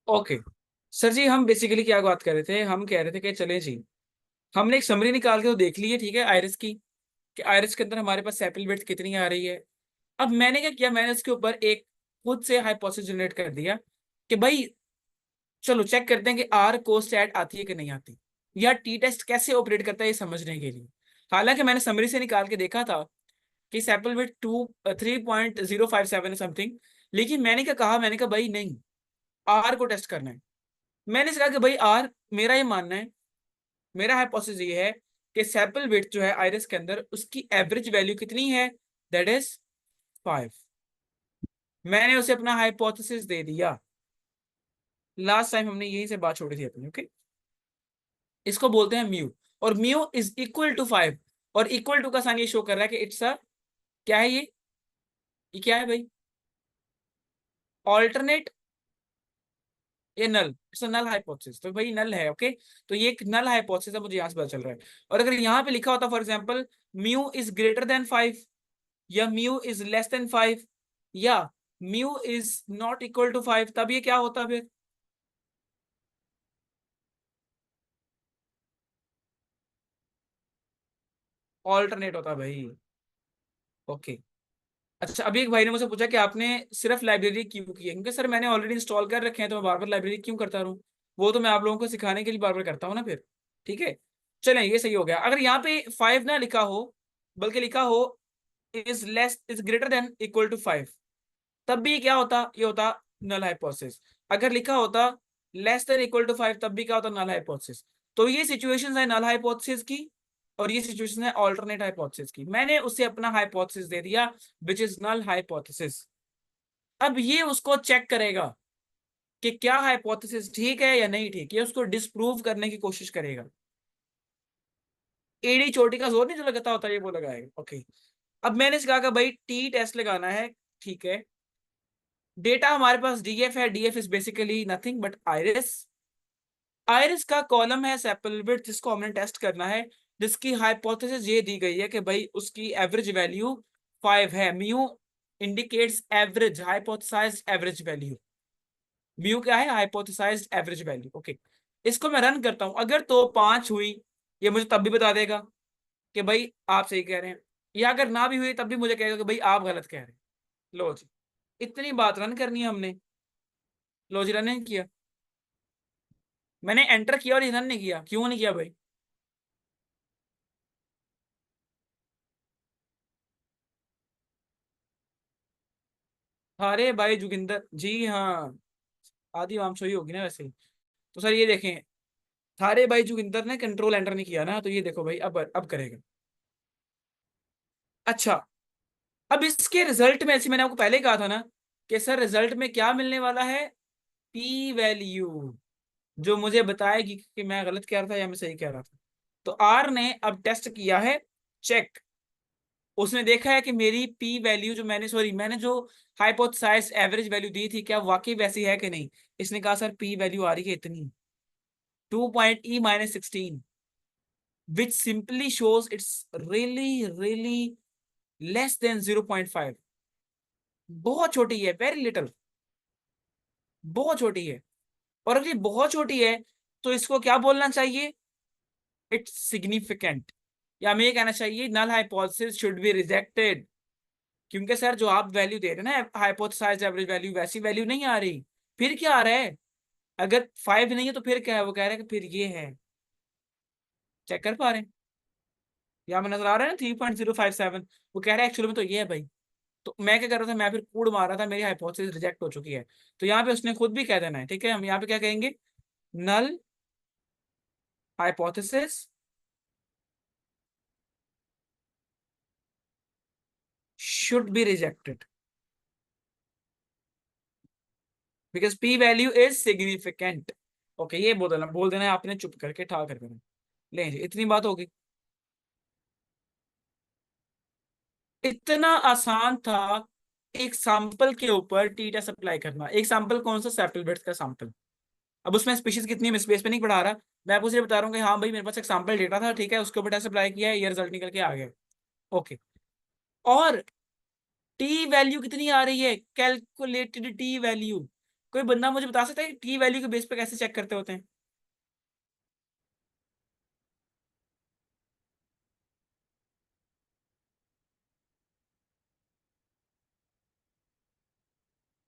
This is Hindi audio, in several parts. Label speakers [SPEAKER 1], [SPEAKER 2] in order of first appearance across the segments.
[SPEAKER 1] ओके सर जी, हम बेसिकली क्या बात कर रहे थे, हम कह रहे थे कि चलें जी, हमने एक समरी निकाल के तो देख ली है, ठीक है, आयरिस की, कि आयरिस के अंदर हमारे पास सेपल विड्थ कितनी आ रही है। अब मैंने क्या किया, मैंने इसके ऊपर एक खुद से हाइपोथेसिस जनरेट कर दिया कि भाई चलो चेक करते हैं कि आर कोस्टैट आती है कि नहीं आती, या टी टेस्ट कैसे ऑपरेट करता है ये समझने के लिए। हालांकि मैंने समरी से निकाल के देखा था कि सेपल विड्थ 3.057 है समथिंग, लेकिन मैंने क्या कहा, मैंने कहा भाई नहीं, आर को टेस्ट करना है। मैंने कहा कि भाई आर, मेरा ये मानना है, मेरा हाइपोथेसिस ये है कि सैंपल वेट जो है आइरिस के अंदर उसकी एवरेज वैल्यू कितनी है, दैट इज 5। मैंने उसे अपना हाइपोथेसिस दे दिया। लास्ट टाइम हमने यहीं से बात छोड़ी थी अपनी, ओके। इसको बोलते हैं म्यू, और म्यू इज इक्वल टू 5, और इक्वल टू का साइन ये शो कर रहा है कि इट्स अ, क्या है ये क्या है भाई, ऑल्टरनेट, ये नल, इट्स अ नल हाइपोथेसिस, तो भाई नल है, ओके। तो ये एक नल हाइपोथेसिस है, मुझे यहां से पता चल रहा है। और अगर यहाँ पे लिखा होता for example mu is greater than 5, या म्यू इज लेस देन 5, या mu is not equal to 5, तब ये क्या होता फिर, ऑल्टरनेट होता भाई, ओके। अच्छा, अभी एक भाई ने मुझे पूछा कि आपने सिर्फ लाइब्रेरी क्यों की है, क्योंकि सर मैंने ऑलरेडी इंस्टॉल कर रखे हैं, तो मैं बार बार लाइब्रेरी क्यों करता रहूं। वो तो मैं आप लोगों को सिखाने के लिए बार बार करता हूँ ना फिर, ठीक है। चलें, ये सही हो गया। अगर यहाँ पे 5 ना लिखा हो, बल्कि लिखा हो is greater than equal to 5, तब भी क्या होता, ये होता नल हाइपोथेसिस। अगर लिखा होता लेस देन इक्वल टू 5, तब भी क्या होता, नल हाइपोथेसिस। तो ये सिचुएशंस है नल हाइपोथेसिस की, और ये सिचुएशन है ऑल्टरनेट हाइपोथेसिस की। मैंने उसे अपना हाइपोथेसिस दे दिया विच इज नल हाइपोथेसिस। अब ये उसको चेक करेगा कि क्या हाइपोथेसिस ठीक है या नहीं ठीक, ये उसको डिस्प्रूव करने की कोशिश करेगा। एड़ी चोटी का जोर नहीं जो लगाता होता, ये वो लगाएगा, ओके। अब मैंने इसका कहा भाई टी टेस्ट लगाना है, ठीक है। डेटा हमारे पास डीएफ है, DF is basically nothing but iris. Iris का कॉलम है सेपल विड्थ, जिसको हमने टेस्ट करना है, जिसकी हाइपोथेसिस ये दी गई है कि भाई उसकी एवरेज वैल्यू 5 है। Mu indicates average, hypothesized average value. Mu क्या है, हाइपोथेसाइज्ड एवरेज वैल्यू, ओके। इसको मैं रन करता हूं, अगर तो 5 हुई, ये मुझे तब भी बता देगा कि भाई आप सही कह रहे हैं, या अगर ना भी हुई तब भी मुझे कहेगा कि भाई आप गलत कह रहे हैं। लो जी, इतनी बात रन करनी है हमने। लो जी, रन नहीं किया, मैंने एंटर किया और ये रन नहीं किया, क्यों नहीं किया भाई। अरे भाई जोगिंदर जी, हाँ, आदि वामशो ही होगी ना वैसे ही। तो सर ये देखें, थारे भाई जोगिंदर ने कंट्रोल एंटर नहीं किया ना, तो ये देखो भाई अब करेगा। अच्छा, अब इसके रिजल्ट में, ऐसे मैंने आपको पहले कहा था ना कि सर रिजल्ट में क्या मिलने वाला है, पी वैल्यू, जो मुझे बताएगी कि मैं गलत कह रहा था या मैं सही कह रहा था। तो आर ने अब टेस्ट किया है, चेक। उसने देखा है कि मेरी पी वैल्यू जो मैंने, सॉरी, मैंने जो हाइपोथेसाइज्ड एवरेज वैल्यू दी थी, क्या वाकई वैसी है कि नहीं। इसने कहा सर पी वैल्यू आ रही है इतनी, 2.E-16, which simply shows it's really really less than 0.5। बहुत छोटी है, वेरी लिटल, बहुत छोटी है। और अगर ये बहुत छोटी है, तो इसको क्या बोलना चाहिए, इट्स सिग्निफिकेंट, या हमें ये कहना चाहिए null hypothesis should be rejected. क्योंकि सर जो आप वैल्यू दे रहे हैं ना, हाइपोथेसाइज्ड एवरेज वैल्यू, वैसी वैल्यू नहीं आ रही। फिर क्या आ रहा है, अगर 5 नहीं है तो फिर क्या है, वो कह रहा है कि फिर ये है। चेक कर पा रहे हैं, यहाँ में नजर आ रहा है ना 3.057, वो कह रहा है एक्चुअली में तो ये है भाई। तो मैं क्या कर रहा था, मैं फिर कूड़ मार रहा था, मेरी हाइपोथेसिस रिजेक्ट हो चुकी है। तो यहाँ पे उसने खुद भी कह देना है, ठीक है। हम यहाँ पे क्या कहेंगे, null hypothesis should be rejected because P value is significant. Okay, ये बोल देना है आपने, चुप करके ठा करके। ले जी, इतनी बात होगी। इतना आसान था एक सैंपल के ऊपर टी टेस्ट अप्लाई करना। एक सैंपल कौन सा, सैपल बेट्स का सैंपल। अब उसमें स्पीशीज कितनी है मैं स्पेस पे नहीं पढ़ा रहा, मैं आपको सिर्फ बता रहा हूँ कि हाँ भाई मेरे पास एक सैंपल डेटा था, ठीक है, उसके ऊपर टेस्ट अप्लाई किया है, ये रिजल्ट निकल के आ गया, ओके। और टी वैल्यू कितनी आ रही है, कैलकुलेटेड टी वैल्यू, कोई बंदा मुझे बता सकता है कि टी वैल्यू के बेस पे कैसे चेक करते होते हैं?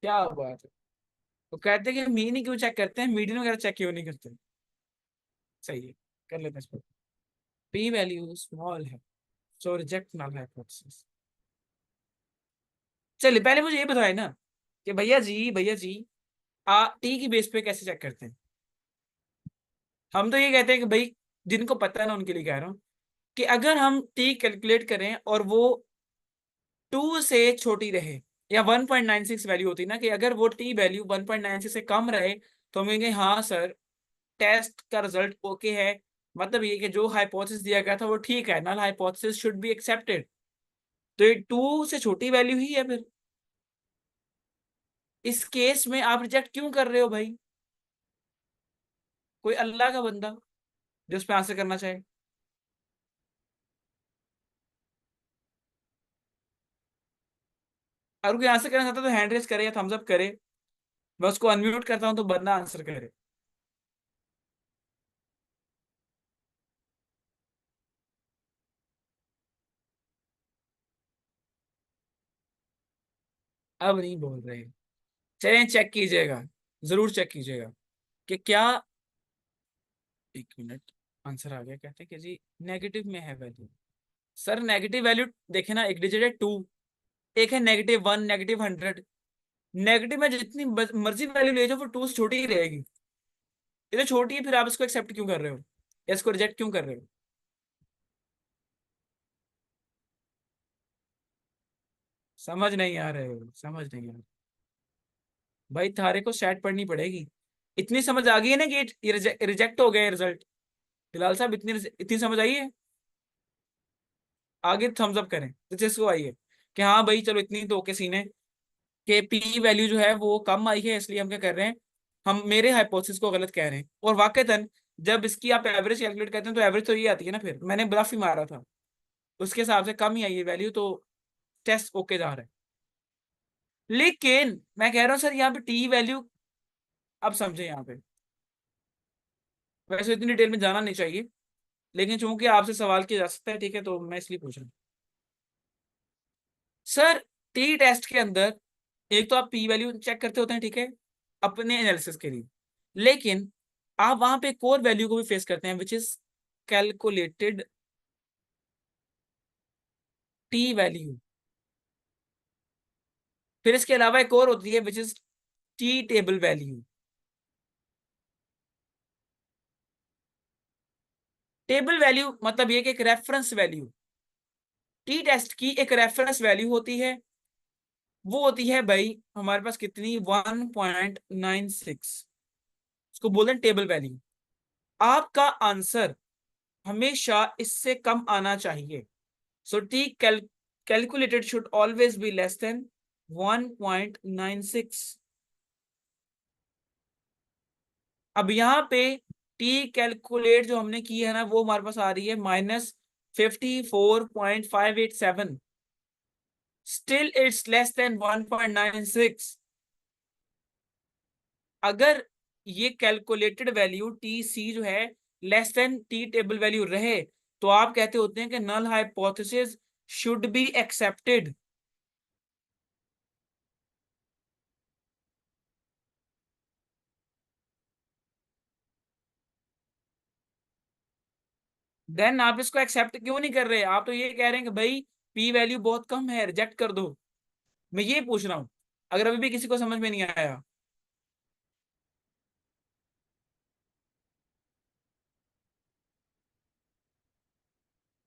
[SPEAKER 1] क्या बात है। तो कहते हैं कि मीन ही क्यों चेक करते हैं, मीडियन वगैरह चेक क्यों नहीं करते? सही है, कर लेते हैं इसको। पी वैल्यू स्मॉल है, सो रिजेक्ट नल हाइपोथेसिस। चलिए पहले मुझे ये बताए ना कि भैया जी टी की बेस पे कैसे चेक करते हैं? हम तो ये कहते हैं कि भाई, जिनको पता है ना उनके लिए कह रहा हूँ, कि अगर हम टी कैलकुलेट करें और वो 2 से छोटी रहे, या 1.96 वैल्यू होती है ना, कि अगर वो टी वैल्यू 1.96 से कम रहे तो हम कहेंगे हाँ सर, टेस्ट का रिजल्ट ओके है, मतलब ये कि जो हाइपोथेसिस दिया गया था वो ठीक है, null hypothesis should be accepted. तो ये 2 से छोटी वैल्यू ही है फिर। इस केस में आप रिजेक्ट क्यों कर रहे हो भाई? कोई अल्लाह का बंदा जो उस पर आंसर करना चाहे। अगर कोई आंसर करना चाहता है तो हैंड रेस करे या थम्स अप करे, मैं उसको अनम्यूट करता हूँ तो बंदा आंसर करे। अब नहीं बोल रहे। चलिए चेक कीजिएगा, जरूर चेक कीजिएगा कि क्या। एक मिनट, आंसर आ गया। कहते हैं कि जी नेगेटिव में है वैल्यू। सर नेगेटिव वैल्यू देखे ना, एक डिजिट है 2, एक है -1, -100। नेगेटिव में जितनी मर्जी वैल्यू ले जाओ वो 2 से छोटी ही रहेगी। ये तो छोटी है, फिर आप इसको एक्सेप्ट क्यों कर रहे हो, या इसको रिजेक्ट क्यों कर रहे हो? समझ नहीं आ रहे हो, समझ नहीं आ रहे। भाई थारे को सेट पढ़नी पड़ेगी। इतनी समझ आ गई है ना कि ये रिजेक्ट हो गया रिजल्ट। बिलाल साहब, इतनी इतनी समझ आई है। आगे थम्स अप करें तो जिसको आई है कि हाँ भाई चलो, इतनी तो ओके सीन है कि पी वैल्यू जो है वो कम आई है, इसलिए हम क्या कर रहे हैं, हम मेरे हाइपोथेसिस को गलत कह रहे हैं। और वाकईतन जब इसकी आप एवरेज कैलकुलेट करते हैं तो एवरेज तो ये आती है ना, फिर मैंने ब्लफ ही मारा था, उसके हिसाब से कम ही आई है वैल्यू, तो टेस्ट ओके जा रहा है। लेकिन मैं कह रहा हूँ सर, यहाँ पे टी वैल्यू, अब समझे यहाँ पे, वैसे इतनी डिटेल में जाना नहीं चाहिए, लेकिन चूंकि आपसे सवाल किया जा सकता है, ठीक है, तो मैं इसलिए पूछ रहा हूँ। सर टी टेस्ट के अंदर एक तो आप पी वैल्यू चेक करते होते हैं, ठीक है, अपने एनालिसिस के लिए, लेकिन आप वहां पे कोर वैल्यू को भी फेस करते हैं, which is calculated T value. फिर इसके अलावा एक और होती है which is T table value. Table value मतलब ये कि एक रेफरेंस वैल्यू, टी टेस्ट की एक रेफरेंस वैल्यू होती है, वो होती है भाई हमारे पास कितनी, 1.96, उसको बोलते हैं टेबल वैल्यू। आपका आंसर हमेशा इससे कम आना चाहिए। So T calculated should always be less than 1.96। अब यहाँ पे टी कैलकुलेट जो हमने की है ना, वो हमारे पास आ रही है -54.587। Still it's less than 1.96। अगर ये कैलकुलेटेड वैल्यू टी सी जो है less than T table value रहे, तो आप कहते होते हैं कि null hypothesis should be accepted. Then आप इसको एक्सेप्ट क्यों नहीं कर रहे? आप तो ये कह रहे हैं कि भाई पी वैल्यू बहुत कम है, रिजेक्ट कर दो। मैं ये पूछ रहा हूं, अगर अभी भी किसी को समझ में नहीं आया।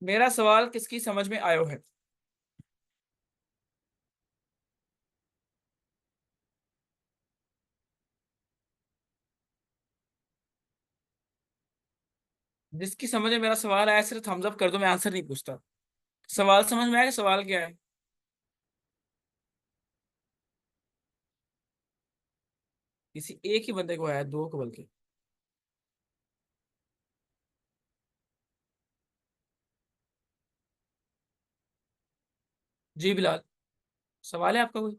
[SPEAKER 1] मेरा सवाल किसकी समझ में आयो है? जिसकी समझ में मेरा सवाल आया सिर्फ थम्स अप कर दो, मैं आंसर नहीं पूछता। सवाल समझ में आया कि सवाल क्या है? किसी एक ही बंदे को आया, दो को बल्कि। जी बिलाल, सवाल है आपका कोई?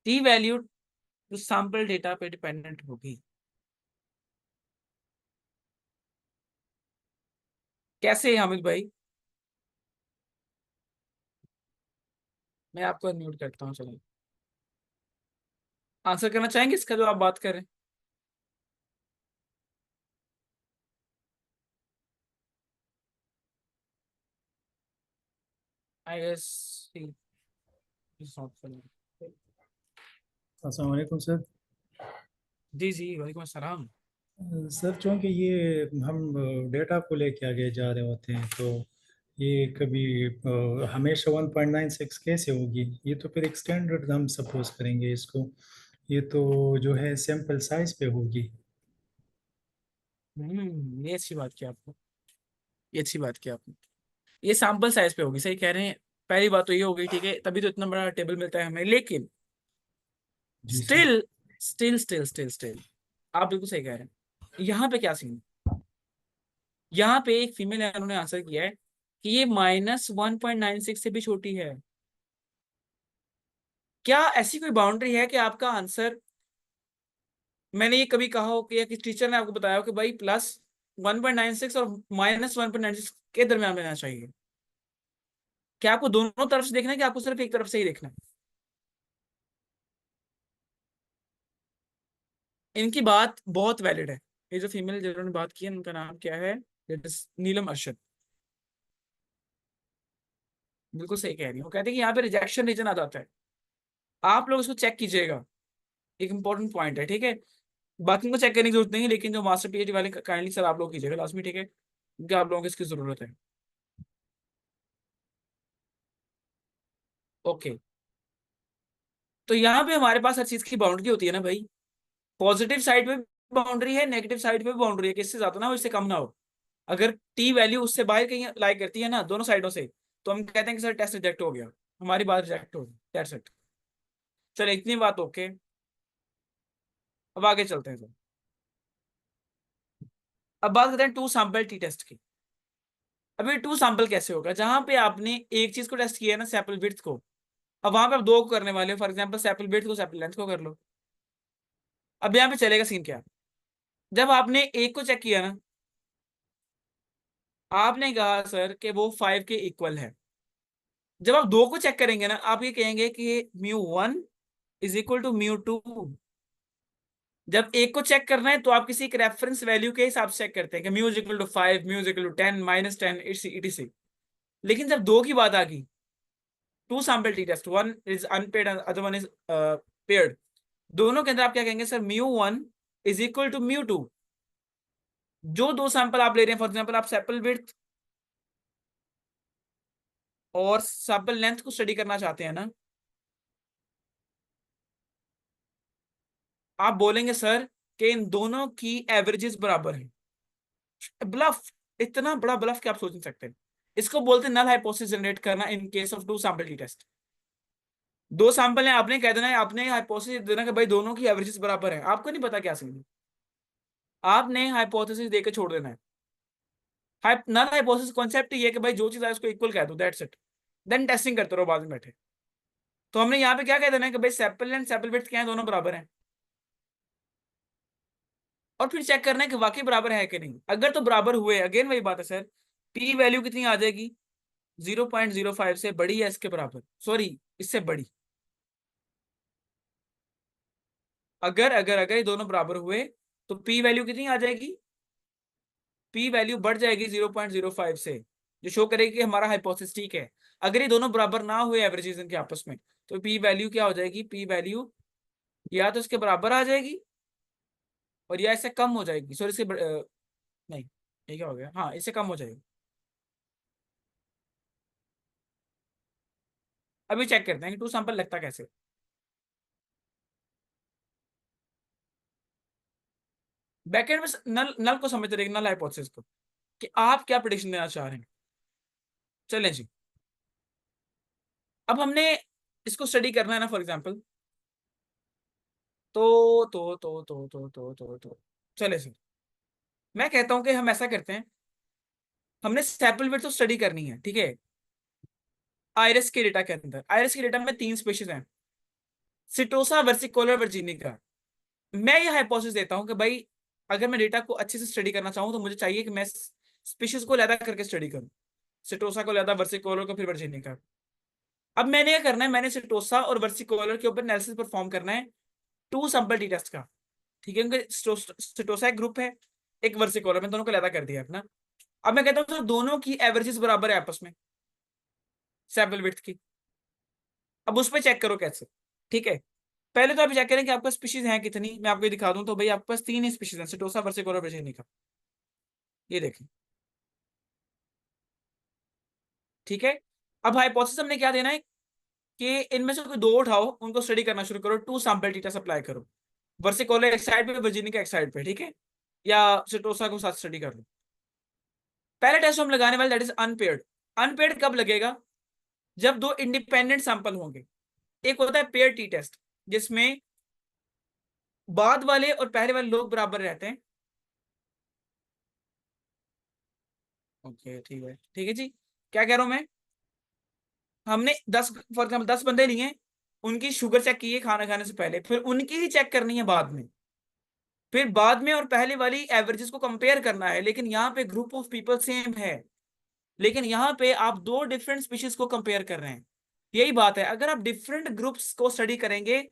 [SPEAKER 1] टी वैल्यू जो सैंपल डेटा पे डिपेंडेंट होगी। कैसे हामिद भाई? मैं आपको अनम्यूट करता हूँ, चलिए। आंसर करना चाहेंगे इसका जो आप बात कर रहे हैं? I guess is not funny.
[SPEAKER 2] अस्सलाम वालेकुम सर।
[SPEAKER 1] जी जी, वालेकुम अस्सलाम।
[SPEAKER 2] सर चूँकि ये हम डेटा को लेके आगे जा रहे होते हैं तो ये कभी हमेशा 1.96 कैसे होगी? ये तो फिर एक स्टैंडर्ड हम सपोज करेंगे इसको। ये तो जो है सैंपल साइज पे होगी।
[SPEAKER 1] ये अच्छी बात की आपने। ये अच्छी बात की आपने। ये सैंपल साइज पे होगी, सही कह रहे हैं। पहली बात तो ये हो गई, ठीक है, तभी तो इतना बड़ा टेबल मिलता है हमें। लेकिन
[SPEAKER 2] जी सर।
[SPEAKER 1] स्टिल स्टिल आप बिल्कुल सही कह रहे हैं। यहाँ पे क्या सीन, यहाँ पे एक फीमेल है, उन्होंने आंसर किया है कि ये -1.96 से भी छोटी है। क्या ऐसी कोई बाउंड्री है कि आपका आंसर, मैंने ये कभी कहा हो कि या किसी टीचर ने आपको बताया हो कि भाई +1.96 और -1.96 के दरमियान रहना चाहिए? क्या आपको दोनों तरफ से देखना है कि आपको सिर्फ एक तरफ से ही देखना है? इनकी बात बहुत वैलिड है। ये जो फीमेल जिन्होंने बात की है, उनका नाम क्या है? नीलम अर्शद। बिल्कुल सही कह रही है। वो कहते हैं कि यहाँ पे रिजेक्शन रीजन आ जाता है। आप लोग उसको चेक कीजिएगा, एक इंपॉर्टेंट पॉइंट है, ठीक है। बाकी को चेक करने की जरूरत नहीं है, लेकिन जो मास्टर पीएचडी वाले, काइंडली सर आप लोग कीजिएगा लास्ट में, ठीक है, क्योंकि आप लोगों को इसकी जरूरत है। ओके। तो यहाँ पे हमारे पास हर चीज की बाउंड्री होती है ना भाई। पॉजिटिव साइड पे बाउंड्री है, नेगेटिव साइड पे भी बाउंड्री है, कि इससे ज्यादा ना हो, इससे कम ना हो। अगर टी वैल्यू उससे बाहर कहीं लाई करती है ना, दोनों साइडों से, तो हम कहते हैं कि सर टेस्ट रिजेक्ट हो गया, हमारी बात रिजेक्ट हो गई, दैट्स इट। चलो इतनी बात ओके। अब आगे चलते हैं सर। अब बात करते हैं टू सैंपल टी टेस्ट की। अब ये टू सैंपल कैसे होगा? जहां पे आपने एक चीज को टेस्ट किया है ना, सैंपल विड्थ को, अब वहां पे आप दो को करने वाले हो, फॉर एग्जांपल सैंपल विड्थ को सैंपल लेंथ को कर लो। अब यहाँ पे चलेगा सीन क्या? जब आपने एक को चेक किया ना, आपने कहा सर कि वो 5 के इक्वल है। जब आप दो को चेक करेंगे ना, आप ये कहेंगे कि μ1 इज इक्वल टू μ2। जब एक को चेक करना है तो आप किसी एक रेफरेंस वैल्यू के हिसाब से चेक करते हैं कि mu is equal to 5, mu is equal to 10, -10, etc। लेकिन जब दो की बात आ गई, two sample T test, one is unpaid, other one is paid, दोनों के अंदर आप क्या कहेंगे? Sir μ1 is equal to μ2। जो दो सैंपल आप ले रहे हैं, फॉर एग्जाम्पल आप सैंपल विड्थ और सैंपल लेंथ को स्टडी करना चाहते हैं ना, आप बोलेंगे सर कि इन दोनों की एवरेजेस बराबर है। ब्लफ, इतना बड़ा ब्लफ कि आप सोच नहीं सकते। इसको बोलते हैं नल हाइपोथेसिस जनरेट करना in case of two sample T test. दो सैंपल है, आपने कह देना है, आपने हाइपोथेसिस देना कि भाई दोनों की एवरेजेस बराबर है, आपको नहीं पता क्या सीन है, आपने हाइपोथेसिस देके छोड़ देना है। नल हाइपोथेसिस कॉन्सेप्ट ये है कि भाई जो चीज है उसको इक्वल कह दो, दैट्स इट। देन टेस्टिंग करते रहो बाद में बैठे। तो हमने यहाँ पे क्या कह देना है कि भाई सैंपल लेंथ सैंपल विड्थ क्या है, दोनों बराबर हैं, और फिर चेक करना है कि वाकई बराबर है कि नहीं। अगर तो बराबर हुए, अगेन वही बात है सर, पी वैल्यू कितनी आ जाएगी? 0.05 से बड़ी या इसके बराबर, सॉरी इससे बड़ी। अगर अगर अगर ये दोनों बराबर हुए तो पी वैल्यू कितनी आ जाएगी? पी वैल्यू बढ़ जाएगी 0.05 से, जो शो करेगी कि हमारा हाइपोथेसिस ठीक है। अगर ये दोनों बराबर ना हुए एवरेजेस इनके आपस में, तो पी वैल्यू क्या हो जाएगी? पी वैल्यू या तो इसके बराबर आ जाएगी, और या इससे कम हो जाएगी, सॉरी इसके नहीं, ये क्या हो गया, हाँ इससे कम हो जाएगी। अभी चेक करते हैं कि टू सैंपल लगता कैसे। बैकेंड में नल नल को समझते रहिए, नल हाइपोथेसिस को, कि आप क्या प्रिडिक्शन देना चाह रहे हैं। चलें जी। अब हमने इसको स्टडी करना है ना, फॉर एग्जांपल, तो चले सर, मैं कहता हूं कि हम ऐसा करते हैं, हमने सैंपल वेट तो स्टडी करनी है, ठीक है। आयरस के डेटा के अंदर, आयरस के डेटा में तीन स्पीशीज हैं, सिटोसा वर्सिकोलर वर्जीनिका। मैं ये हाइपोथेसिस देता हूं कि भाई अगर मैं डेटा को अच्छे से स्टडी करना चाहूँ तो मुझे चाहिए कि मैं स्पीशीज को लैदा करके स्टडी करूं, सिटोसा को लैदा, वर्सिकोलर को फिर वर्जीनिका। अब मैंने क्या करना है, मैंने सिटोसा और वर्सिकोलर के ऊपर एनालिसिस परफॉर्म करना है टू सैंपल टी टेस्ट का, ठीक है। उनके सिटोसा एक ग्रुप है, एक वर्सिकोलर, मैं दोनों को लैदा कर दिया अपना। अब मैं कहता हूँ तो दोनों की एवरेजेस बराबर है आपस में सैंपल विड्थ की। अब उस पर चेक करो कैसे, ठीक है। पहले तो आप चेक करें कि आपका स्पीशीज है कितनी, मैं आपको ये दिखा दूं तो भाई आपके पास 3 ही स्पीशीज हैं, सिटोसा वर्सिकोलर वर्जीनिका, ये देखें, ठीक है। अब हाइपोथेसिस हमने क्या देना है कि इनमें से कोई दो उठाओ, उनको स्टडी करना शुरू करो, टू सैंपल डेटा सप्लाई करो, वर्सिकोलर एक साइड पे, वर्जीनिका एक साइड पे, ठीक है, या सिटोसा को साथ स्टडी कर लो। पहला टेस्ट हम लगाने वाले दैट इज अनपेयर्ड। अनपेयर्ड कब लगेगा, जब दो इंडिपेंडेंट सैंपल होंगे। एक होता है पेयर टी टेस्ट, जिसमें बाद वाले और पहले वाले लोग बराबर रहते हैं। ओके ठीक है जी, क्या कह रहा हूं मैं, हमने 10 फॉर एग्जाम्पल 10 बंदे लिए, उनकी शुगर चेक की है खाना खाने से पहले, फिर उनकी ही चेक करनी है बाद में, फिर बाद में और पहले वाली एवरेजेस को कंपेयर करना है। लेकिन यहाँ पे ग्रुप ऑफ पीपल सेम है, लेकिन यहाँ पे आप दो डिफरेंट स्पीशीज को कंपेयर कर रहे हैं। यही बात है, अगर आप डिफरेंट ग्रुप्स को स्टडी करेंगे,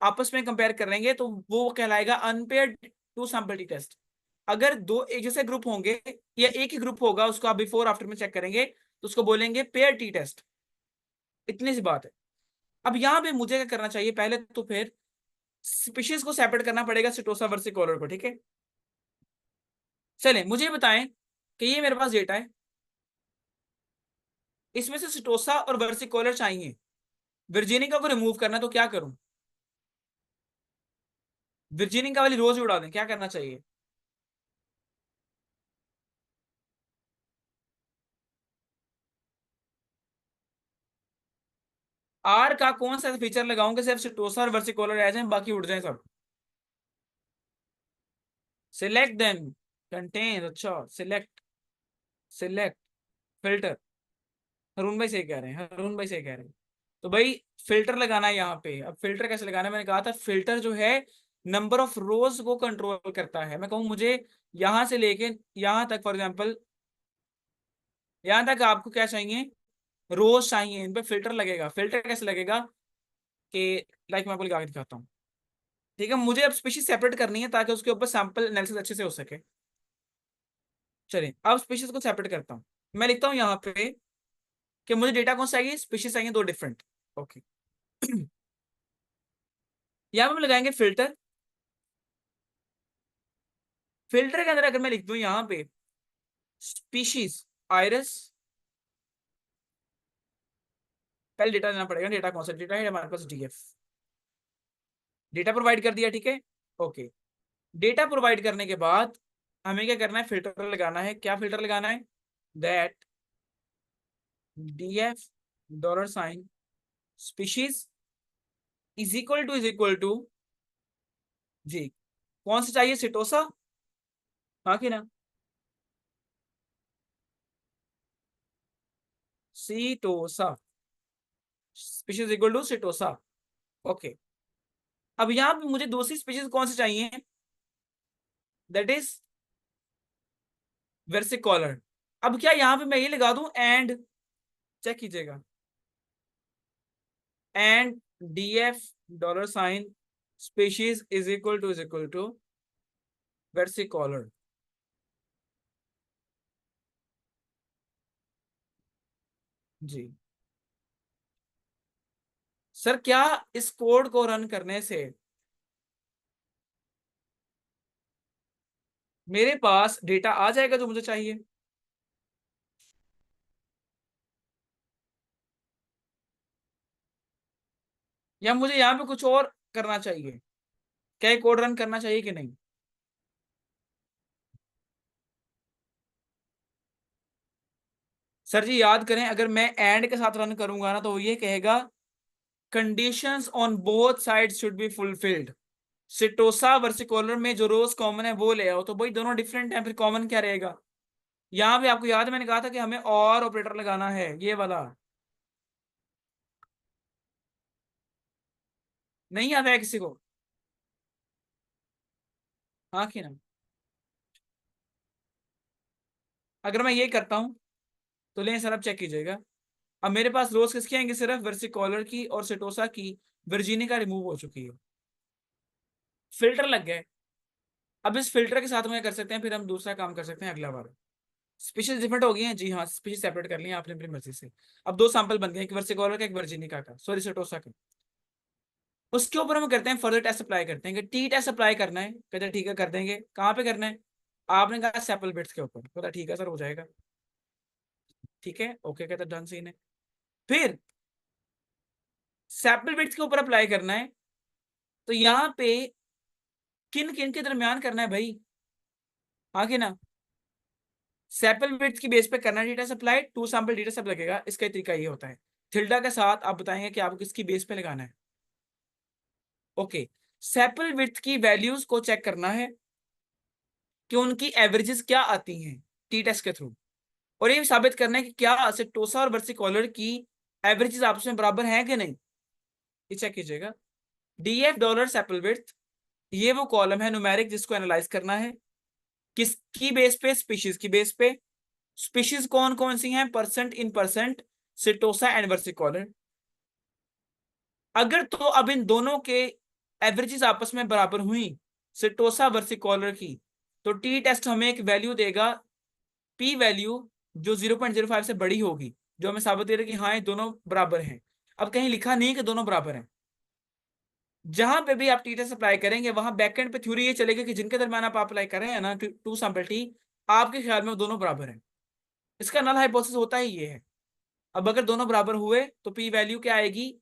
[SPEAKER 1] आपस में कंपेयर करेंगे, तो वो कहलाएगा अनपेयर्ड टू सैंपल टेस्ट। अगर दो एक जैसे ग्रुप होंगे या एक ही ग्रुप होगा, उसको आप बिफोर आफ्टर में चेक करेंगे तो उसको बोलेंगे पेयर टी टेस्ट। इतनी सी बात है। अब यहाँ पे मुझे क्या करना चाहिए, पहले तो फिर स्पीशीज को सेपरेट करना पड़ेगा सिटोसा वर्सिकोलर को, ठीक है। चलें मुझे बताएं कि ये मेरे पास डेटा है, इसमें से सिटोसा और वर्सिकोलर चाहिए, वर्जीनिका को रिमूव करना है, तो क्या करूं, वर्जीनिका वाली रोज उड़ा दें, क्या करना चाहिए। आर का कौन सा फीचर लगाऊंगे सिर्फ सिटोसा और वर्सिकोलर रह जाए, बाकी उड़ जाए सब। सिलेक्ट देम, कंटेन, अच्छा सिलेक्ट, सिलेक्ट, फिल्टर। हरून भाई सही कह रहे हैं, हरून भाई सही कह रहे हैं। तो भाई फिल्टर लगाना है यहाँ पे। अब फिल्टर कैसे लगाना है, मैंने कहा था फिल्टर जो है नंबर ऑफ रोज को कंट्रोल करता है। मैं कहूँ मुझे यहां से लेके यहां तक, फॉर एग्जाम्पल यहां तक आपको क्या चाहिए, रोज चाहिए, इन पे फिल्टर लगेगा। फिल्टर कैसे लगेगा कि लाइक मैं आपको लगा के दिखाता हूँ, ठीक है। मुझे अब स्पीशीज सेपरेट करनी है ताकि उसके ऊपर सैंपल एनालिसिस अच्छे से हो सके। चलिए अब स्पीशीज को सेपरेट करता हूँ, मैं लिखता हूँ यहाँ पे कि मुझे डेटा कौन सा चाहिए, स्पीशीज चाहिए दो डिफरेंट, ओके। यहाँ पे हम लगाएंगे फिल्टर। फिल्टर के अंदर अगर मैं लिख दूं यहाँ पे स्पीशीज आयरस, पहले डेटा देना पड़ेगा, डेटा कौन सा डेटा है हमारे पास, डीएफ। डेटा प्रोवाइड कर दिया, ठीक है, ओके। डेटा प्रोवाइड करने के बाद हमें क्या करना है, फिल्टर लगाना है। क्या फिल्टर लगाना है, that DF dollar sign species is equal to जी, कौन सा चाहिए, सिटोसा, हाँ कि ना, setosa, species equal to setosa, okay. अब यहाँ पे मुझे दूसरी स्पीशीज कौन सी चाहिए, दैट इज वेर्सिकॉलर। अब क्या यहाँ पे मैं ये लगा दूं एंड, चेक कीजिएगा, and DF dollar sign species is equal to versicolor, जी। सर क्या इस कोड को रन करने से मेरे पास डेटा आ जाएगा जो मुझे चाहिए, या मुझे यहाँ पे कुछ और करना चाहिए, क्या ये कोड रन करना चाहिए कि नहीं। सर जी याद करें, अगर मैं एंड के साथ रन करूंगा ना तो वो ये कहेगा conditions on both side should be fulfilled. Setosa versicolor में जो रोज कॉमन है वो ले आओ, तो भाई दोनों डिफरेंट है, फिर कॉमन क्या रहेगा। यहाँ पे आपको याद है मैंने कहा था कि हमें और ऑपरेटर लगाना है, ये वाला। नहीं आता है किसी को? हाँ कि ना? अगर मैं ये करता हूँ तो लें सर, अब चेक कीजिएगा। अब मेरे पास रोज किसकी आएंगी? सिर्फ वर्सिकॉलर की और सेटोसा की। वर्जीनी का रिमूव हो चुकी है, फिल्टर लग गए। अब इस फिल्टर के साथ में कर सकते हैं, फिर हम दूसरा काम कर सकते हैं अगला बार। स्पीशीज डिफरेंट हो गई हैं जी हाँ, स्पीशीज सेपरेट कर ली हैं आपने अपनी मर्जी से। अब दो सैंपल बन गए, एक वर्सिकॉलर का, एक वर्जीनिका का, सॉरी सेटोसा का। उसके ऊपर हम करते हैं फर्दर टेस्ट अप्लाई करते हैं कि टी टेस्ट अप्लाई करना है। कहते हैं ठीक है कर देंगे। कहाँ पे करना है? आपने कहा सेपल बिट्स के ऊपर। कहता ठीक है सर हो जाएगा। ठीक है ओके, कहता डन सीन है। फिर सेपल बिट्स के ऊपर अप्लाई करना है, तो यहाँ पे किन किन के दरमियान करना है भाई? आगे ना, सेपल बिट्स की बेस पे करना है data supply, two sample data सब लगेगा। इसका तरीका ये होता है। थिल्डा के साथ आप बताएंगे कि आपको किसकी बेस पे लगाना है। ओके, सेपल विड्थ की वैल्यूज को चेक करना है कि उनकी एवरेजेस क्या आती हैं टी टेस्ट के थ्रू। और ये साबित करना है कि क्या सेटोसा और वर्सिकॉलर की एवरेजेस आपस में बराबर हैं कि नहीं। ये चेक कीजिएगा। डीएफ डॉलर सेपल विड्थ, ये वो कॉलम है न्यूमेरिक जिसको एनालाइज करना है। किसकी बेस पे? स्पीशीज की बेस पे। स्पीशीज कौन कौन सी हैं? Percent in percent, setosa and versicolor. अगर तो अब इन दोनों के एवरेजेस आपस में बराबर हुई, सेटोसा वर्सिकॉलर की, तो टी टेस्ट हमें एक वैल्यू देगा, पी वैल्यू, जो 0.05 से बड़ी होगी, जो हमें साबित करेगा कि हाँ ये दोनों बराबर हैं। अब कहीं लिखा नहीं कि दोनों बराबर हैं। जहां पे भी आप टी टेस्ट अप्लाई करेंगे वहां बैकएंड पे थ्योरी ये चलेगी कि जिनके दरम्यान आप अप्लाई कर रहे हैं ना टू सैंपल टी, आपके ख्याल में वो दोनों बराबर हैं। इसका नल हाइपोथेसिस होता ही ये है। अब अगर दोनों बराबर हुए तो पी वैल्यू क्या आएगी?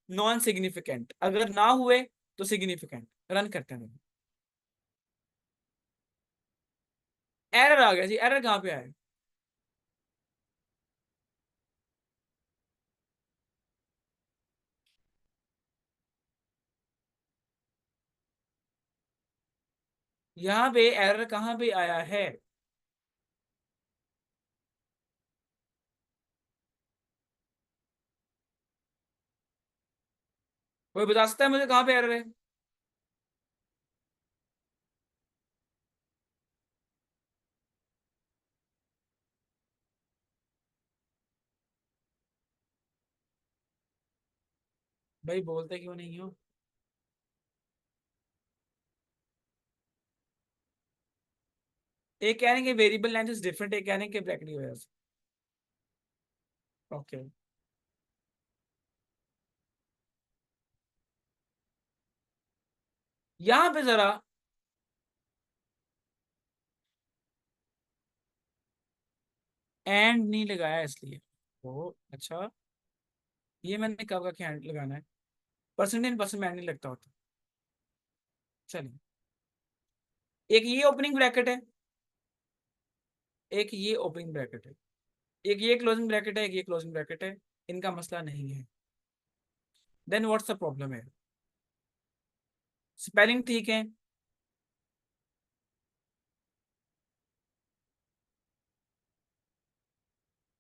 [SPEAKER 1] Non significant. अगर ना हुए तो सिग्निफिकेंट। रन करते हैं। एरर आ गया जी। एरर कहाँ पे आया? यहाँ पे एरर कहाँ पे आया है? कोई बता सकता है मुझे कहाँ पे एरर है? भाई बोलते क्यों नहीं हो? एक कह रहे हैं कि वेरिएबल लेंथ इज डिफरेंट, एक कह रहे हैं कि ब्रैकेट की वजह से। ओके, यहाँ पे जरा एंड नहीं लगाया इसलिए। ओ अच्छा, ये मैंने कब का क्या एंड लगाना है? परसेंटेज परसेंट में एंड नहीं लगता होता। चलिए, एक ये ओपनिंग ब्रैकेट है, एक ये ओपनिंग ब्रैकेट है, एक ये क्लोजिंग ब्रैकेट है, एक ये क्लोजिंग ब्रैकेट है। इनका मसला नहीं है। देन व्हाट्स द प्रॉब्लम है? स्पेलिंग ठीक है।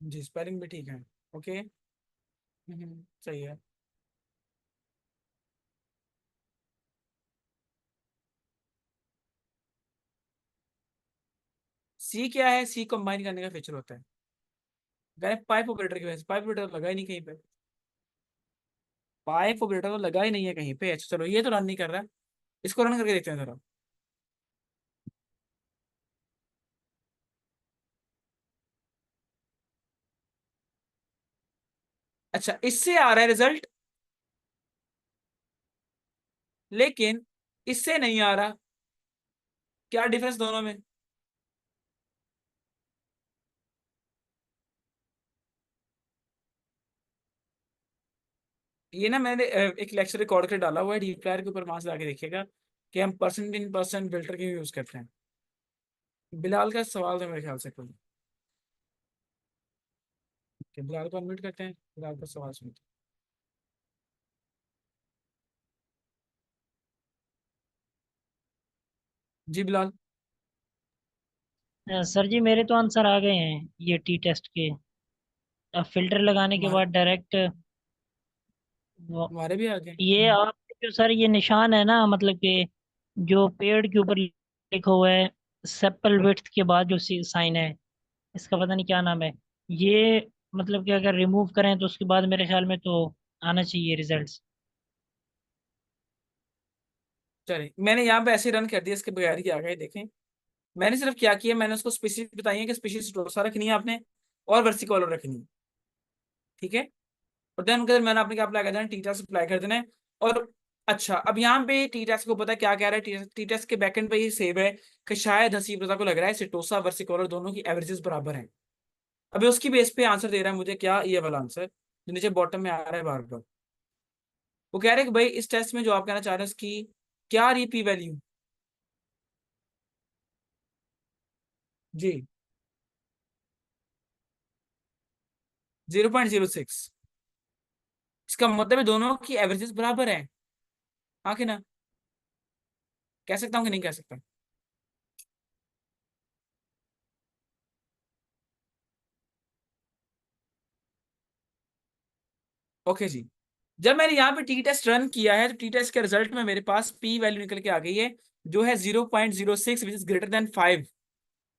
[SPEAKER 1] जी स्पेलिंग भी ठीक है। ओके। सही है। सी क्या है? सी कंबाइन करने का फीचर होता है। गए पाइप ऑपरेटर की वजह से। पाइप ऑपरेटर लगा ही नहीं कहीं पे। पाइप ऑपरेटर तो लगा ही नहीं है कहीं पे। अच्छा चलो, ये तो रन नहीं कर रहा है। इसको रन करके देखते हैं जरा। अच्छा, इससे आ रहा है रिजल्ट, लेकिन इससे नहीं आ रहा। क्या डिफरेंस दोनों में? ये ना मैंने एक लेक्चर रिकॉर्ड कर डाला हुआ है डीप्लायर के ऊपर, वहां से आके देखिएगा कि हम परसेंट इन परसेंट फिल्टर क्यों यूज करते हैं। बिलाल का सवाल था मेरे ख्याल से कोई। कि बिलाल को अनम्यूट करते हैं, बिलाल का सवाल सुनते हैं। जी बिलाल।
[SPEAKER 3] सर जी मेरे तो आंसर आ गए हैं ये टी टेस्ट के। अब फिल्टर लगाने के
[SPEAKER 1] तुम्हारे
[SPEAKER 3] बाद डायरेक्ट
[SPEAKER 1] तुम्हारे भी आ गए?
[SPEAKER 3] ये आप जो सर ये निशान है ना, मतलब कि जो पेड़ के ऊपर लिखा हुआ है सेपल विड्थ के बाद जो साइन है, इसका पता नहीं क्या नाम है ये, मतलब कि अगर रिमूव करें तो उसके बाद मेरे ख्याल में तो आना चाहिए रिजल्ट्स।
[SPEAKER 1] चलिए मैंने यहाँ पे ऐसे रन कर दिया, इसके बगैर ही आ गए देखें। मैंने सिर्फ क्या किया, मैंने उसको स्पीशीज बताई है कि स्पीशीज टोसा रखनी है आपने और वर्सिकोलर रखनी है, ठीक है। और देन उनके मैंने आपने क्या अप्लाई कर देना, टी टेस्ट अप्लाई कर देना है। और अच्छा, अब यहाँ पे टी टेस्ट को पता है क्या कह रहा है, टी टेस्ट के बैकएंड पे ये सेव है कि शायद हसीब रजा को लग रहा है सिटोसा वर्सिकोलर दोनों की एवरेजेस बराबर हैं। अभी उसकी बेस पे आंसर दे रहा है मुझे क्या, ये वाला आंसर जो नीचे बॉटम में आ रहा है बार बार। वो कह रहे हैं कि भाई इस टेस्ट में जो आप कहना चाह रहे हैं उसकी क्या रही पी वैल्यू। जी 0.06। इसका मतलब है दोनों की एवरेजेस बराबर है, हाँ कि ना? कह सकता हूँ कि नहीं कह सकता? ओके जी। जब मैंने यहाँ पे टी टेस्ट रन किया है तो टी टेस्ट के रिजल्ट में मेरे पास पी वैल्यू निकल के आ गई है जो है 0.06 विच इज ग्रेटर देन 5।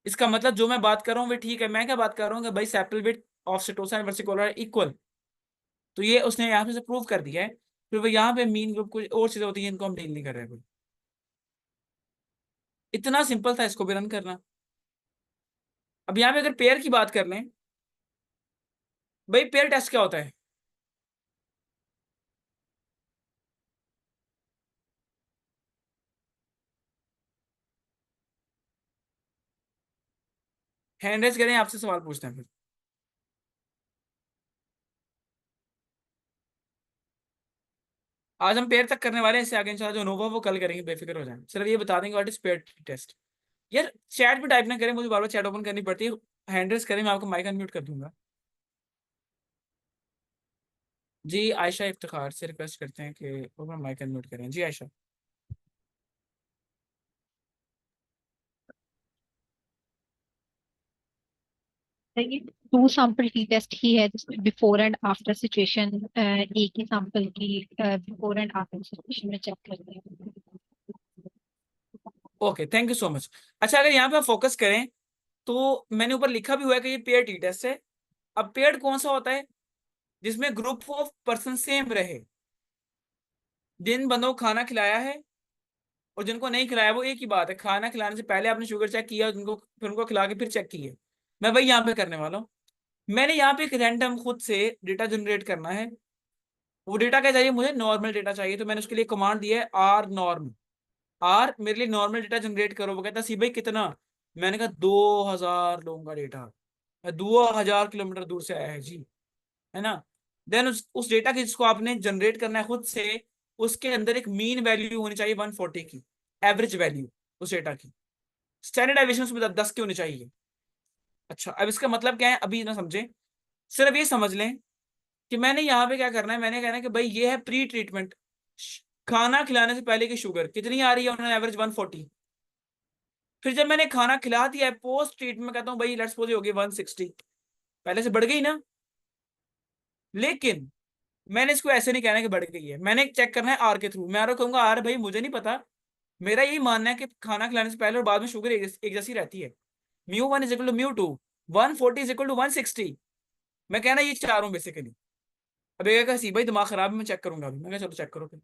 [SPEAKER 1] इसका मतलब जो मैं बात कर रहा हूँ वो ठीक है। मैं क्या बात कर रहा हूँ कि भाई sepal width of setosa and versicolor equal. तो ये उसने यहाँ पे से प्रूव कर दिया है। फिर वो यहाँ पे मीन ग्रुप कुछ और चीजें होती हैं इनको हम डील नहीं कर रहे हैं। इतना सिंपल था इसको भी रन करना। अब यहाँ पे अगर पेयर की बात कर लें, भाई पेयर टेस्ट क्या होता है? हैंड रेज करें, आपसे सवाल पूछते हैं फिर। आज हम पेयर तक करने वाले हैं, इससे आगे इंशाल्लाह जो अनुभव वो कल करेंगे, बेफिक्र हो जाए। सिर्फ ये बता देंगे व्हाट इज पेयर टेस्ट। यार चैट पे टाइप ना करें, मुझे बार बार चैट ओपन करनी पड़ती है। हैंड रेज करें, मैं आपको माइक अनम्यूट कर दूंगा। जी आयशा इफ्तिखार से रिक्वेस्ट करते हैं कि वो अपना माइक अनम्यूट करें। जी आयशा।
[SPEAKER 4] ये टू सैंपल टी टेस्ट ही है जिसमें बिफोर एंड आफ्टर सिचुएशन एक ही सैंपल की बिफोर एंड आफ्टर सिचुएशन में चेक करते हैं।
[SPEAKER 1] Okay thank you so much. अच्छा अगर यहाँ पे फोकस करें तो मैंने ऊपर लिखा भी हुआ है कि ये पेयर टी टेस्ट है। अब पेयर कौन सा होता है? जिसमें ग्रुप ऑफ पर्सन सेम रहे। जिन बंदों को खाना खिलाया है और जिनको नहीं खिलाया वो एक ही बात है। खाना खिलाने से पहले आपने शुगर चेक किया, उनको फिर उनको खिला के फिर चेक किया। मैं वही यहाँ पे करने वाला हूँ। मैंने यहाँ पे एक रैंडम खुद से डेटा जनरेट करना है। वो डेटा क्या चाहिए मुझे? नॉर्मल डेटा चाहिए। तो मैंने उसके लिए कमांड दिया है आर नॉर्म। आर मेरे लिए नॉर्मल डेटा जनरेट करो। वो कहता सी भाई कितना? मैंने कहा 2000 लोगों का डेटा, 2000 किलोमीटर दूर से आया है जी, है ना। देन उस डेटा की जिसको आपने जनरेट करना है खुद से, उसके अंदर एक मीन वैल्यू होनी चाहिए 140 की, एवरेज वैल्यू उस डेटा की। स्टैंडर्ड डेविएशन उसमें 10 की होनी चाहिए। अच्छा अब इसका मतलब क्या है अभी ना समझे, सिर्फ ये समझ लें कि मैंने यहाँ पे क्या करना है। मैंने कहना है कि भाई ये है प्री ट्रीटमेंट, खाना खिलाने से पहले की शुगर कितनी आ रही है, उन्होंने एवरेज 140। फिर जब मैंने खाना खिला दिया है पोस्ट ट्रीटमेंट में कहता हूँ भाई लेट्स सपोज होगी 160, पहले से बढ़ गई ना। लेकिन मैंने इसको ऐसे नहीं कहना कि बढ़ गई है, मैंने चेक करना है आर के थ्रू। मैं आर को कहूंगा आर भाई मुझे नहीं पता, मेरा यही मानना है कि खाना खिलाने से पहले और बाद में शुगर एक जैसी रहती है। μ1 is equal to μ2, 140 is equal to 160। मैं कहना ये चाह रहा हूँ बेसिकली। अब एक सी भाई दिमाग खराब है, मैं चेक करूंगा अभी। मैं कहा चलो चेक करो फिर।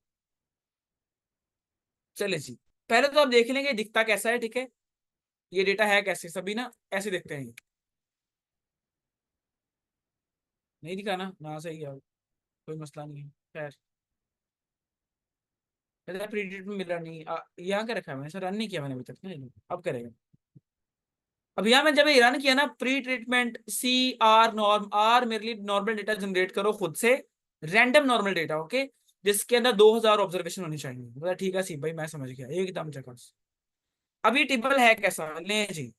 [SPEAKER 1] चले जी, पहले तो आप देख लेंगे दिखता कैसा है, ठीक है। ये डेटा है कैसे, सभी ना ऐसे देखते हैं ये। नहीं दिखा ना, ना सही है, कोई मसला नहीं है। खैर प्रीडिक्ट में मिला नहीं, यहाँ का रखा है मैंने, सर रन नहीं किया मैंने अभी तक ना, अब करेगा। अब यहाँ मैं जब ये रन किया ना pre treatment C R norm, R मेरे लिए नॉर्मल डेटा जनरेट करो खुद से, रैंडम नॉर्मल डेटा, ओके, जिसके अंदर 2000 ऑब्जर्वेशन होनी चाहिए। बोला ठीक है सी भाई मैं समझ गया एकदम जगह। अब ये टेबल है कैसा, ले जी,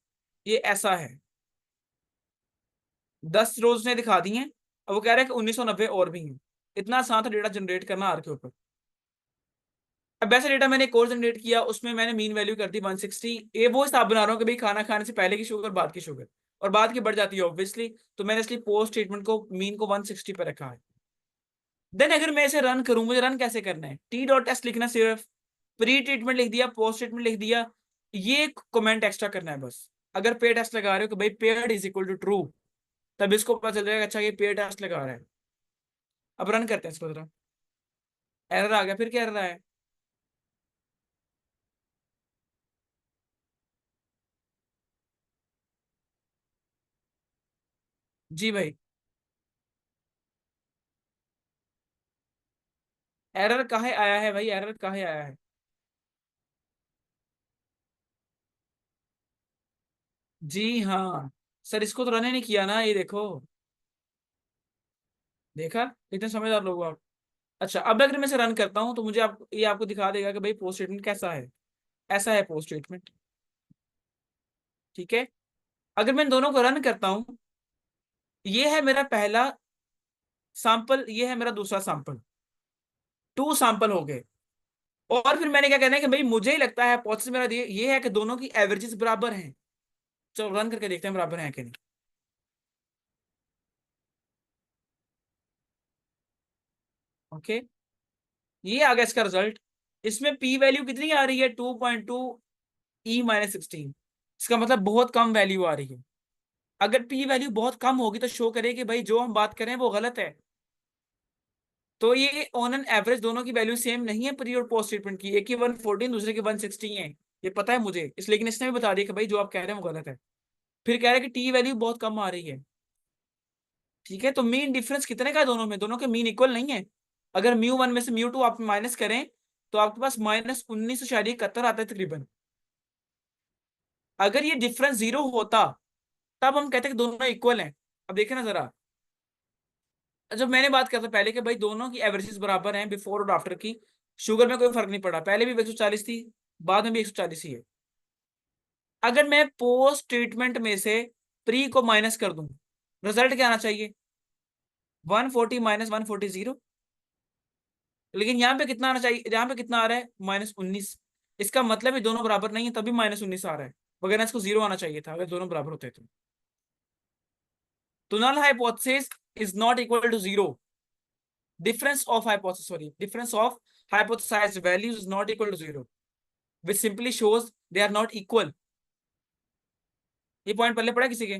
[SPEAKER 1] ये ऐसा है। 10 रोज ने दिखा दी हैं। अब वो कह रहा है कि 1990 और भी हैं। इतना आसान था डेटा जनरेट करना आर के ऊपर। अब वैसे डेटा मैंने एक और जनरेट किया, उसमें मैंने मीन वैल्यू कर दी 160। ये वो हिसाब बना रहा हूँ कि भाई खाना खाने से पहले की शुगर बाद की शुगर, और बाद की बढ़ जाती है ऑब्वियसली। तो मैंने इसलिए पोस्ट ट्रीटमेंट को मीन को 160 पे रखा है। देन अगर मैं इसे रन करूं, मुझे रन कैसे करना है, टी डॉट टेस्ट लिखना, सिर्फ प्री ट्रीटमेंट लिख दिया, पोस्ट ट्रीटमेंट लिख दिया, ये कमेंट एक्स्ट्रा करना है बस। अगर पेयर टेस्ट लगा रहे हो कि भाई pair is equal to true, तब इसको पता चल जाएगा अच्छा ये पेयर टेस्ट लगा रहा है। अब रन करते हैं इसको जरा, एरर आ गया, फिर क्या एरर आया? जी भाई, एरर काहे आया है भाई, एरर काहे आया है? जी हाँ सर, इसको तो रन ही नहीं किया ना, ये देखो, देखा इतने समझदार लोग हो आप। अच्छा, अब अगर मैं इसे रन करता हूँ तो मुझे ये आपको दिखा देगा कि भाई पोस्ट स्टेटमेंट कैसा है, ऐसा है पोस्ट स्टेटमेंट। ठीक है, अगर मैं इन दोनों को रन करता हूँ, ये है मेरा पहला सैंपल, ये है मेरा दूसरा सैंपल, 2 सैंपल हो गए। और फिर मैंने क्या कहना है कि भाई मुझे ही लगता है, हाइपोथेसिस मेरा ये है कि दोनों की एवरेजेस बराबर हैं। चलो रन करके देखते हैं बराबर हैं कि नहीं। ओके, ये आ गया इसका रिजल्ट। इसमें पी वैल्यू कितनी आ रही है, 2.2 E-16। इसका मतलब बहुत कम वैल्यू आ रही है। अगर पी वैल्यू बहुत कम होगी तो शो करे कि भाई जो हम बात करें वो गलत है। तो ये ऑन एन एवरेज दोनों की वैल्यू सेम नहीं है प्री और पोस्ट ट्रीटमेंट की, एक की 114 दूसरे की 160 है, ये पता है मुझे लेकिन इसने भी बता दिया कि भाई जो आप कह रहे हैं वो गलत है। फिर कह रहे हैं कि टी वैल्यू बहुत कम आ रही है। ठीक है, तो मीन डिफरेंस कितने का है दोनों में, दोनों के मीन इक्वल नहीं है। अगर म्यू 1 में से म्यू 2 आप माइनस करें तो आपके पास -19 शायद 71 आता है तकरीबन। अगर ये डिफरेंस 0 होता तब हम कहते कि दोनों इक्वल हैं। अब देखें ना जरा, जब मैंने बात करता पहले कि भाई दोनों की एवरेजेस बराबर हैं बिफोर और आफ्टर की, शुगर में कोई फर्क नहीं पड़ा, पहले भी 140 थी, बाद में भी 140 ही है। अगर मैं पोस्ट ट्रीटमेंट में से प्री को माइनस कर दूं, रिजल्ट क्या आना चाहिए, 140 - 140 0। लेकिन यहाँ पे कितना आना चाहिए, यहाँ पे कितना आ रहा है, -19। इसका मतलब ये दोनों बराबर नहीं है, तभी -19 आ रहा है, वगैरह इसको 0 आना चाहिए था अगर दोनों बराबर होते तो null hypothesis is not equal to 0। difference of hypothesized values is not equal to 0, which simply shows they are not equal। ये पॉइंट पहले पढ़ा किसी के?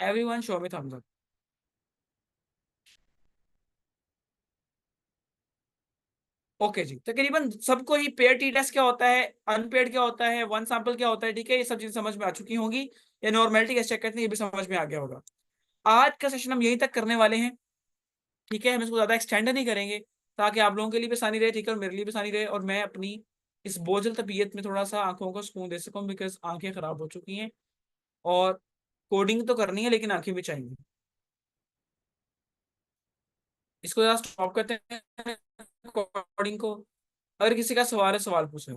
[SPEAKER 1] Everyone show me thumbs up। Okay जी, तकरीबन सबको ही पेयर टी टेस्ट क्या होता है, अनपेयर्ड क्या होता है, वन सैंपल क्या होता है, ठीक है, ये सब चीजें समझ में आ चुकी होंगी। या नॉर्मेलिटी कैसे चेक करते हैं ये भी समझ में आ गया होगा। आज का सेशन हम यहीं तक करने वाले हैं, ठीक है, हम इसको ज्यादा एक्सटेंड नहीं करेंगे, ताकि आप लोगों के लिए भी आसानी रहे, ठीक है, और मेरे लिए भी आसानी रहे, और मैं अपनी इस बोझल तबीयत में थोड़ा सा आंखों को सुकून दे सकूं, बिकॉज आंखें खराब हो चुकी हैं और कोडिंग तो करनी है लेकिन आंखें भी चाहिए। इसको जरा स्टॉप करते हैं कोडिंग को। अगर किसी का सवाल है, सवाल पूछे।